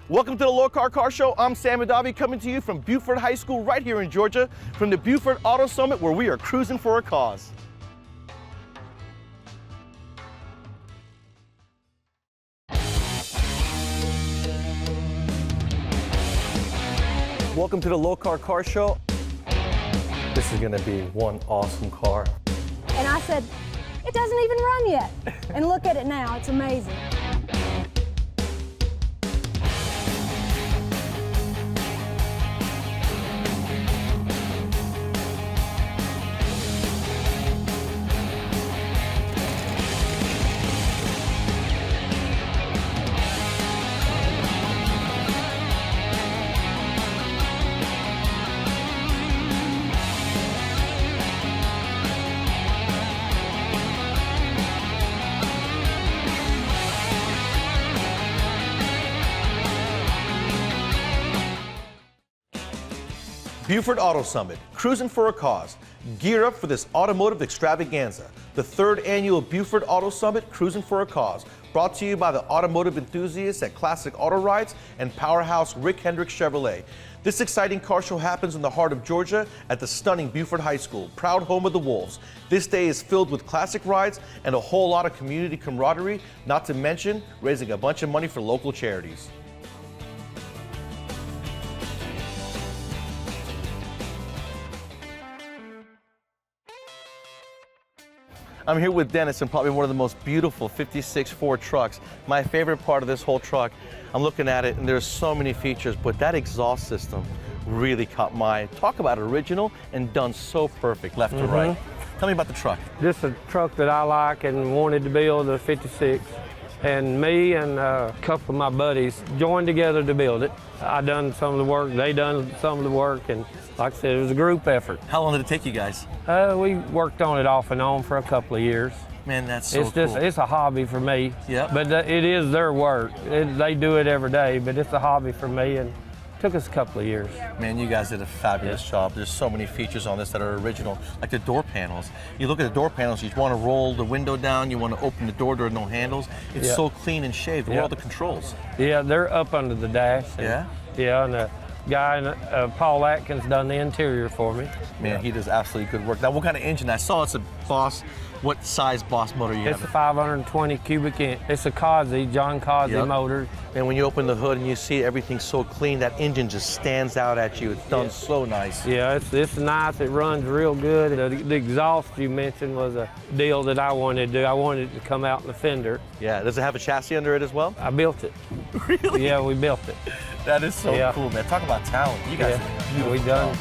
Welcome to the Lokar Car Show. I'm Sam Adavi coming to you from Buford High School right here in Georgia from the Buford Auto Summit where we are cruising for a cause. Welcome to the Lokar Car Show. This is gonna be one awesome car. And I said, it doesn't even run yet. And look at it now, it's amazing. Buford Auto Summit, cruising for a cause. Gear up for this automotive extravaganza. The third annual Buford Auto Summit, cruising for a cause. Brought to you by the automotive enthusiasts at Classic Auto Rides and Powerhouse Rick Hendrick Chevrolet. This exciting car show happens in the heart of Georgia at the stunning Buford High School, proud home of the Wolves. This day is filled with classic rides and a whole lot of community camaraderie, not to mention raising a bunch of money for local charities. I'm here with Dennis and probably one of the most beautiful 56 Ford trucks. My favorite part of this whole truck, I'm looking at it and there's so many features, but that exhaust system really caught my eye. Talk about original and done so perfect, left to right. Tell me about the truck. This is a truck that I like and wanted to build, a 56. And me and a couple of my buddies joined together to build it. I done some of the work, they done some of the work, and like I said, it was a group effort. How long did it take you guys? We worked on it off and on for a couple of years. Man, that's so it's just, cool. It's a hobby for me. Yeah. But it is their work. They do it every day, but it's a hobby for me, and it took us a couple of years. Man, you guys did a fabulous job. There's so many features on this that are original, like the door panels. You look at the door panels, you want to roll the window down, you want to open the door, there are no handles. It's so clean and shaved. Where are all the controls? Yeah, they're up under the dash. Yeah? Yeah, and the guy, Paul Atkins, done the interior for me. Man, he does absolutely good work. Now, what kind of engine? I saw it's a Boss. What size Boss motor you have? It's a 520 cubic inch. It's a Cosy, John Cosy motor. And when you open the hood and you see everything so clean, that engine just stands out at you. It's done so nice. Yeah, it's nice. It runs real good. The exhaust you mentioned was a deal that I wanted to do. I wanted it to come out in the fender. Yeah, does it have a chassis under it as well? I built it. Really? Yeah, we built it. That is so cool, man. Talk about talent. You guys did a beautiful we done. job.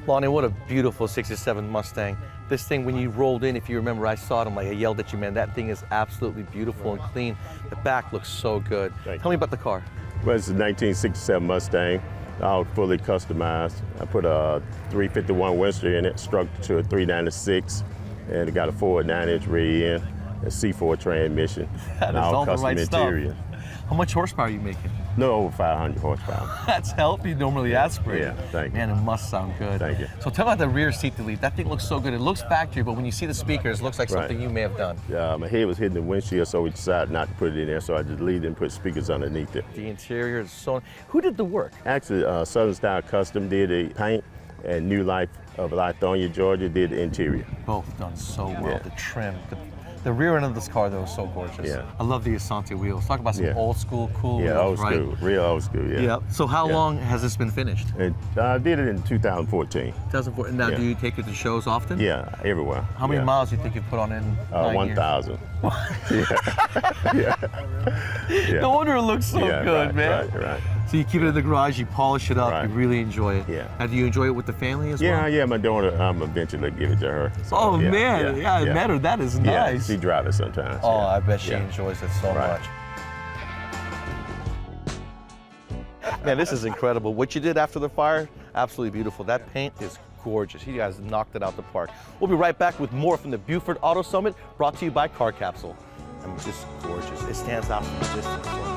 Lonnie, what a beautiful 67 Mustang. This thing, when you rolled in, if you remember, I saw it, I yelled at you, man, that thing is absolutely beautiful and clean. The back looks so good. Tell me about the car. Well, it's a 1967 Mustang, all fully customized. I put a 351 Winster in it, struck to a 396, and it got a Ford 9-inch rear end, a C4 transmission, That and is all the custom right interior. stuff. How much horsepower are you making? No over 500 horsepower. That's healthy. You normally ask for it. Yeah, thank you. Man, it must sound good. Thank you. So tell me about the rear seat delete. That thing looks so good. It looks factory, but when you see the speakers, it looks like something you may have done. My head was hitting the windshield, so we decided not to put it in there, so I just deleted it and put speakers underneath it. The interior is so... Who did the work? Actually, Southern Style Custom did the paint, and New Life of Lithonia, Georgia did the interior. Both done so well. The trim, the rear end of this car, though, is so gorgeous. Yeah. I love the Asante wheels. Talk about some old school, cool wheels, old right? school, real old school, Yeah. So how long has this been finished? And I did it in 2014. 2014. Now, do you take it to shows often? Yeah, everywhere. How many miles do you think you've put on it in 1,000. No wonder it looks so good, man. Right. So you keep it in the garage, you polish it up, you really enjoy it. Yeah. And do you enjoy it with the family as well? Yeah, my daughter, I'm eventually give it to her. So, Oh man, I met her. That is nice. She drives it sometimes. Oh, I bet she enjoys it so much. Man, this is incredible. What you did after the fire, absolutely beautiful. That paint is gorgeous. You guys knocked it out the park. We'll be right back with more from the Buford Auto Summit, brought to you by Car Capsule. I mean, just gorgeous. It stands out from the distance so much.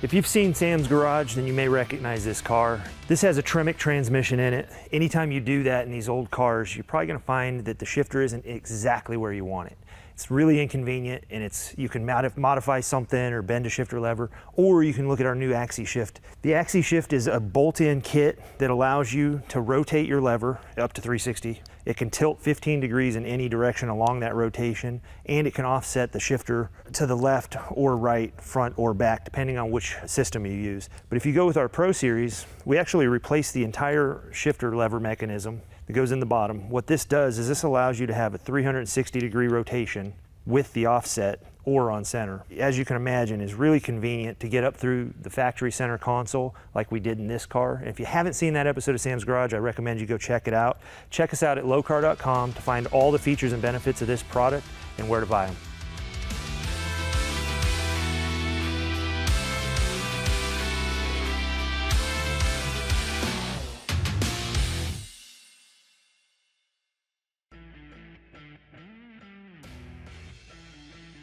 If you've seen Sam's garage, then you may recognize this car. This has a Tremec transmission in it. Anytime you do that in these old cars, you're probably gonna find that the shifter isn't exactly where you want it. It's really inconvenient, and you can modify something or bend a shifter lever, or you can look at our new AxiShift. The AxiShift is a bolt-in kit that allows you to rotate your lever up to 360. It can tilt 15 degrees in any direction along that rotation, and it can offset the shifter to the left or right, front or back, depending on which system you use. But if you go with our Pro Series, we actually replace the entire shifter lever mechanism that goes in the bottom. What this does is this allows you to have a 360-degree rotation with the offset or on center. As you can imagine, it's really convenient to get up through the factory center console like we did in this car. And if you haven't seen that episode of Sam's Garage, I recommend you go check it out. Check us out at lokar.com to find all the features and benefits of this product and where to buy them.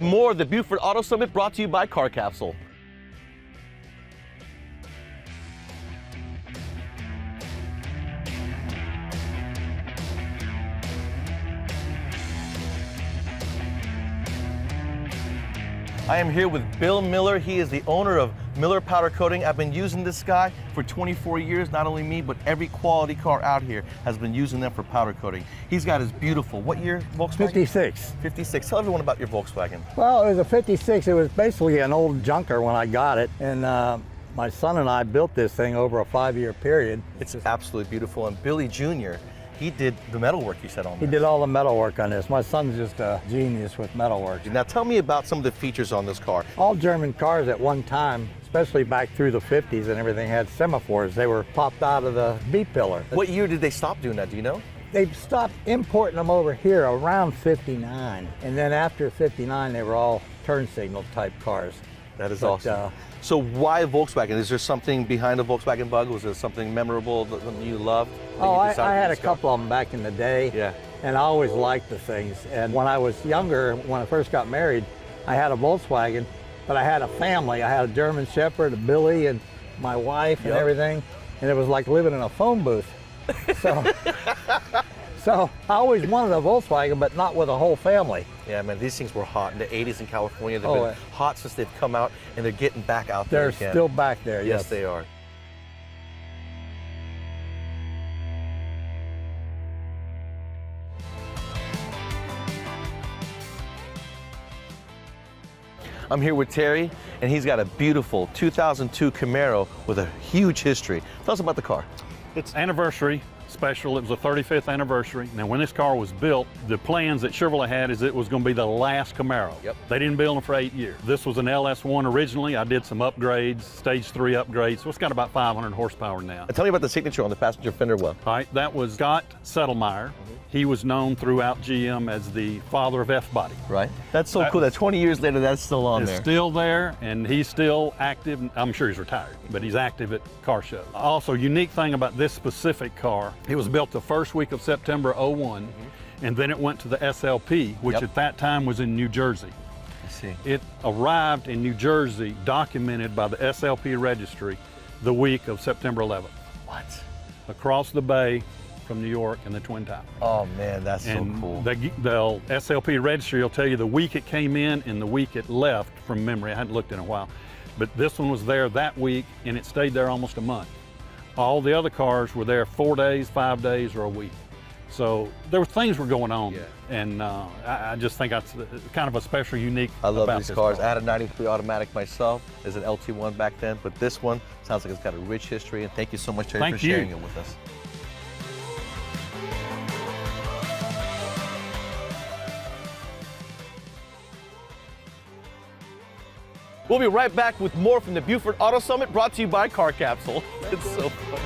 More of the Buford Auto Summit brought to you by Car Capsule. I am here with Bill Miller. He is the owner of Miller Powder Coating. I've been using this guy for 24 years. Not only me, but every quality car out here has been using them for powder coating. He's got his beautiful, what year Volkswagen? 56. 56. Tell everyone about your Volkswagen. Well, it was a 56. It was basically an old junker when I got it. And my son and I built this thing over a 5-year period. It's absolutely beautiful. And Billy Jr., he did the metalwork you said on He this. did all the metal work on this. My son's just a genius with metalwork. Now tell me about some of the features on this car. All German cars at one time, especially back through the 50s and everything, had semaphores. They were popped out of the B-pillar. What year did they stop doing that, do you know? They stopped importing them over here around 59. And then after 59, they were all turn signal type cars. That is But, awesome. So why Volkswagen? Is there something behind the Volkswagen Bug? Was there something memorable that you loved? Oh, I had a couple of them back in the day. Yeah. And I always liked the things. And when I was younger, when I first got married, I had a Volkswagen, but I had a family. I had a German Shepherd, a Billy, and my wife and everything. And it was like living in a phone booth. So I always wanted a Volkswagen, but not with a whole family. Yeah, man, these things were hot in the 80s in California. They've been hot since they've come out, and they're getting back out there They're again. still back there, Yes, they are. I'm here with Terry, and he's got a beautiful 2002 Camaro with a huge history. Tell us about the car. It's anniversary special. It was a 35th anniversary. Now, when this car was built, the plans that Chevrolet had is it was going to be the last Camaro. Yep. They didn't build them for 8 years. This was an LS1 originally. I did some upgrades, stage 3 upgrades. So it's got about 500 horsepower now. And tell me about the signature on the passenger fender well. All right, that was Scott Settlemeyer. He was known throughout GM as the father of F-body. Right. That's so cool that 20 years later, that's still on It's there. still there, and he's still active. I'm sure he's retired, but he's active at car shows. Also, unique thing about this specific car, it was built the first week of September '01, and then it went to the SLP, which at that time was in New Jersey. I see. It arrived in New Jersey, documented by the SLP registry, the week of September 11th. What? Across the bay from New York and the Twin Towers. Oh man, that's And so cool. the SLP registry will tell you the week it came in and the week it left from memory. I hadn't looked in a while. But this one was there that week and it stayed there almost a month. All the other cars were there 4 days, 5 days, or a week. So there were things were going on. And I just think that's kind of a special, unique I love about these this cars. car. I had a 93 automatic myself as an LT1 back then, but this one sounds like it's got a rich history, and thank you so much, Terry, Thank for you. sharing it with us. We'll be right back with more from the Buford Auto Summit, brought to you by Car Capsule. It's so funny.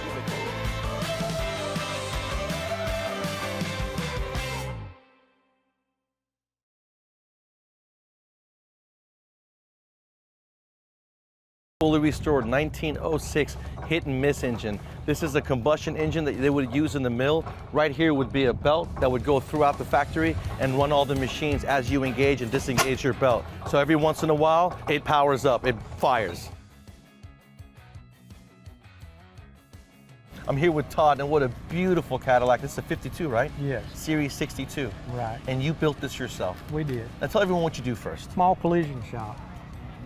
Fully restored 1906 hit and miss engine. This is a combustion engine that they would use in the mill. Right here would be a belt that would go throughout the factory and run all the machines as you engage and disengage your belt. So every once in a while, it powers up, it fires. I'm here with Todd, and what a beautiful Cadillac. This is a 52, right? Yes. Series 62. Right. And you built this yourself. We did. Now tell everyone what you do first. Small collision shop.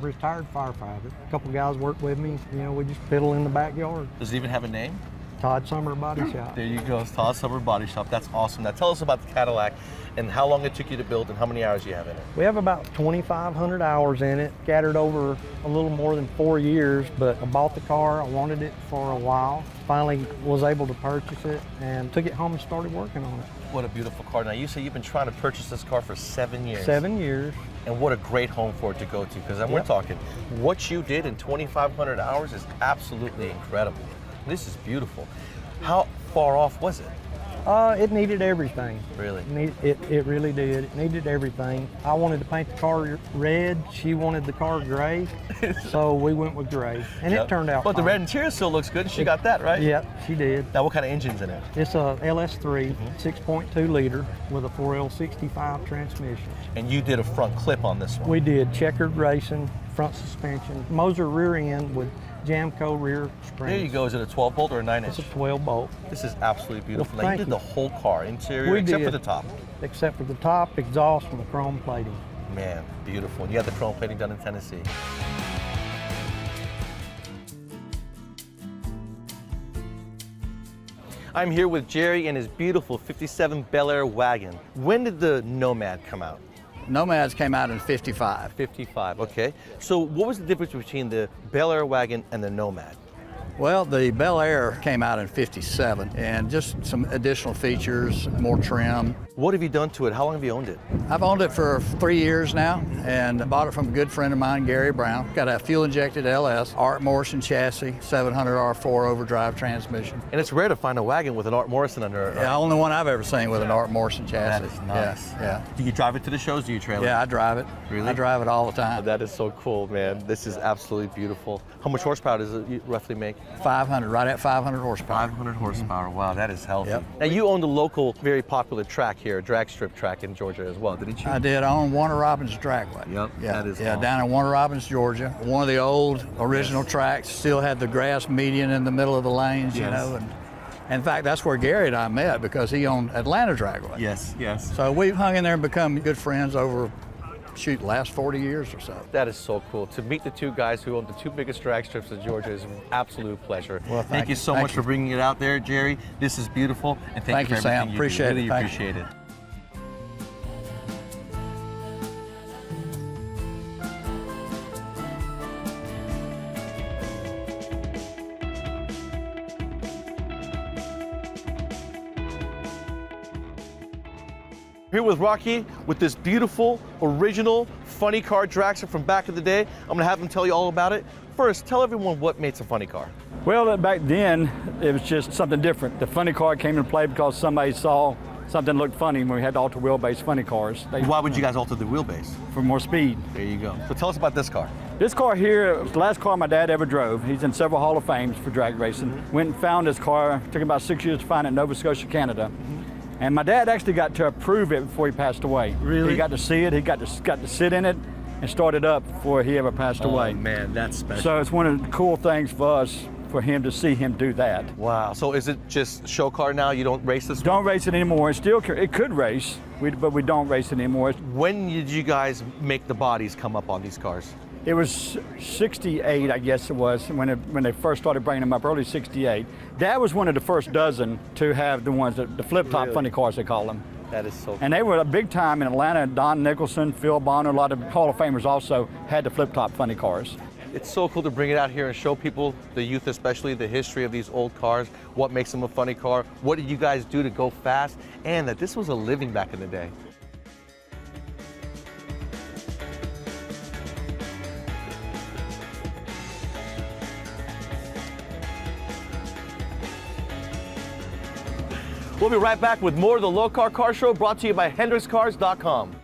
Retired firefighter. A couple guys work with me. You know, we just fiddle in the backyard. Does it even have a name? Todd Summer Body Shop. There you go. It's Todd Summer Body Shop. That's awesome. Now tell us about the Cadillac and how long it took you to build and how many hours you have in it. We have about 2,500 hours in it, scattered over a little more than 4 years, but I bought the car, I wanted it for a while, finally was able to purchase it and took it home and started working on it. What a beautiful car. Now you say you've been trying to purchase this car for 7 years. 7 years. And what a great home for it to go to, because we're Yep. talking, what you did in 2,500 hours is absolutely incredible. This is beautiful. How far off was it? It needed everything. Really? It really did. It needed everything. I wanted to paint the car red. She wanted the car gray. So we went with gray. And Yep. it turned out But the fine. red interior still looks good. She got that, right? Yep, she did. Now what kind of engine's in it? It's a LS3, 6.2 liter with a 4L65 transmission. And you did a front clip on this one. We did checkered racing, front suspension, Moser rear end with Jamco rear springs. There you go. Is it a 12 bolt or a 9 It's inch? a 12 bolt, This is absolutely beautiful. Well, Now you thank did you. the whole car, interior, We except for did. the top. except for the top, exhaust, and the chrome plating. Man, beautiful. And you had the chrome plating done in Tennessee. I'm here with Jerry and his beautiful 57 Bel Air wagon. When did the Nomad come out? Nomads came out in 55. 55, okay. So what was the difference between the Bel Air wagon and the Nomad? Well, the Bel Air came out in 57, and just some additional features, more trim. What have you done to it? How long have you owned it? I've owned it for 3 years now, and bought it from a good friend of mine, Gary Brown. Got a fuel-injected LS, Art Morrison chassis, 700 R4 overdrive transmission. And it's rare to find a wagon with an Art Morrison under it. Yeah, only one I've ever seen with an Art Morrison chassis. That is nice. Yeah, Do you drive it to the shows? Do you trailer? yeah, I drive it. Really? I drive it all the time. That is so cool, man. This is absolutely beautiful. How much horsepower does it roughly make? 500, right at 500 horsepower. 500 horsepower. Wow, that is healthy. Yep. Now you owned a local, very popular track here, a drag strip track in Georgia as well, didn't you? I did own Warner Robins Dragway. Yep, Yeah, that is yeah, awesome. down in Warner Robins, Georgia. One of the old original tracks, still had the grass median in the middle of the lanes, you Yes. know. And in fact, that's where Gary and I met because he owned Atlanta Dragway. Yes, yes. So we've hung in there and become good friends over, shoot, the last 40 years or so. That is so cool. To meet the two guys who own the two biggest drag strips in Georgia is an absolute pleasure. Well, thank you so thank much you. for bringing it out there, Jerry. This is beautiful, and thank you for Sam. everything you Appreciate do. it. Really Thank you. appreciate it. Here with Rocky with this beautiful, original, funny car dragster from back in the day. I'm gonna have him tell you all about it. First, tell everyone what makes a funny car. Well, back then, it was just something different. The funny car came into play because somebody saw something looked funny when we had alter wheelbase funny cars. Why would you guys alter the wheelbase? For more speed. There you go. So tell us about this car. This car here was the last car my dad ever drove. He's in several Hall of Fames for drag racing. Went and found this car. Took about 6 years to find it in Nova Scotia, Canada. And my dad actually got to approve it before he passed away. Really? He got to see it. He got to sit in it and start it up before he ever passed away. Man, that's special. So it's one of the cool things for us, for him to see him do that. Wow. So is it just show car now? You don't race this? Don't race it anymore. It could race, but we don't race it anymore. When did you guys make the bodies come up on these cars? It was 68, I guess it was, when they first started bringing them up, early 68. Dad was one of the first dozen to have the ones, the flip-top Really? funny cars, they call them. That is so cool. And they were a big time in Atlanta. Don Nicholson, Phil Bonner, a lot of Hall of Famers also had the flip-top funny cars. It's so cool to bring it out here and show people, the youth especially, the history of these old cars, what makes them a funny car, what did you guys do to go fast, and that this was a living back in the day. We'll be right back with more of the Lokar Car Show, brought to you by HendricksCars.com.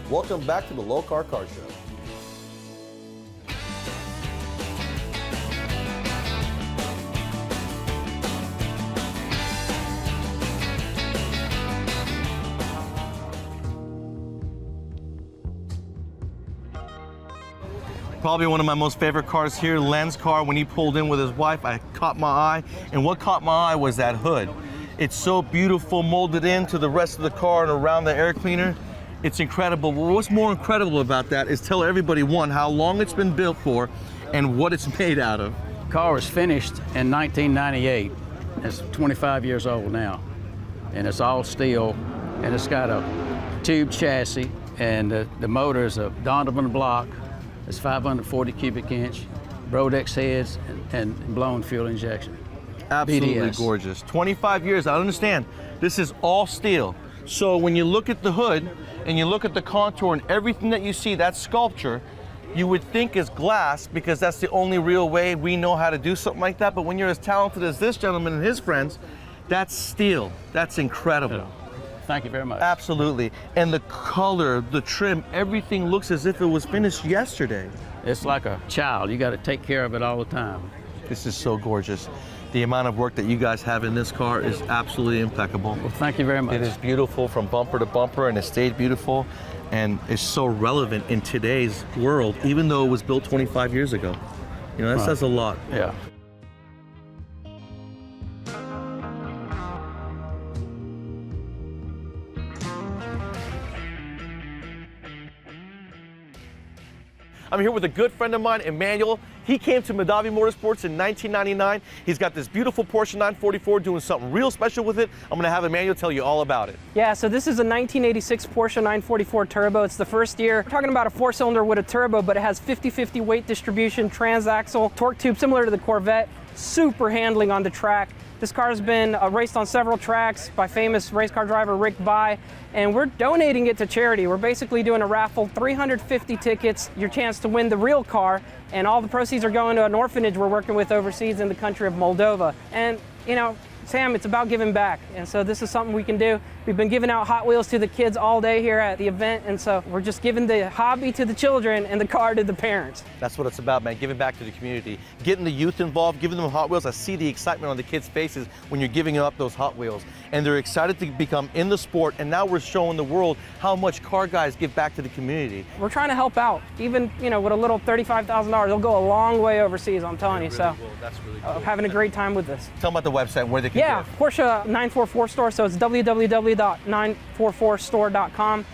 Welcome back to the Lokar Car Show. Probably one of my most favorite cars here, Len's car. When he pulled in with his wife, I caught my eye. And what caught my eye was that hood. It's so beautiful, molded into the rest of the car and around the air cleaner. It's incredible. But what's more incredible about that is tell everybody, one, how long it's been built for and what it's made out of. The car was finished in 1998. It's 25 years old now. And it's all steel, and it's got a tube chassis, and the motor is a Donovan block. It's 540 cubic inch, Brodex heads, and blown fuel injection. Absolutely BDS. Gorgeous. 25 years, I understand. This is all steel. So when you look at the hood and you look at the contour and everything that you see, that sculpture, you would think is glass because that's the only real way we know how to do something like that. But when you're as talented as this gentleman and his friends, that's steel. That's incredible. Thank you very much. Absolutely. And the color, the trim, everything looks as if it was finished yesterday. It's like a child. You got to take care of it all the time. This is so gorgeous. The amount of work that you guys have in this car is absolutely impeccable. Well, thank you very much. It is beautiful from bumper to bumper, and it stayed beautiful, and it's so relevant in today's world, even though it was built 25 years ago. You know, that says a lot. Yeah. I'm here with a good friend of mine, Emmanuel. He came to Mondavi Motorsports in 1999. He's got this beautiful Porsche 944 doing something real special with it. I'm gonna have Emmanuel tell you all about it. Yeah, so this is a 1986 Porsche 944 Turbo. It's the first year. We're talking about a 4-cylinder with a turbo, but it has 50-50 weight distribution, transaxle, torque tube similar to the Corvette, super handling on the track. This car has been raced on several tracks by famous race car driver Rick Bye, and we're donating it to charity. We're basically doing a raffle, 350 tickets, your chance to win the real car, and all the proceeds are going to an orphanage we're working with overseas in the country of Moldova. And, you know, Sam, it's about giving back, and so this is something we can do. We've been giving out Hot Wheels to the kids all day here at the event, and so we're just giving the hobby to the children and the car to the parents. That's what it's about, man, giving back to the community, getting the youth involved, giving them Hot Wheels. I see the excitement on the kids' faces when you're giving up those Hot Wheels, and they're excited to become in the sport, and now we're showing the world how much car guys give back to the community. We're trying to help out, even, you know, with a little $35,000, it'll go a long way overseas, I'm telling you. So that's really cool. Having a great time with this. Tell them about the website, where they can Yeah, give. Porsche 944 store, so it's www.944store.com.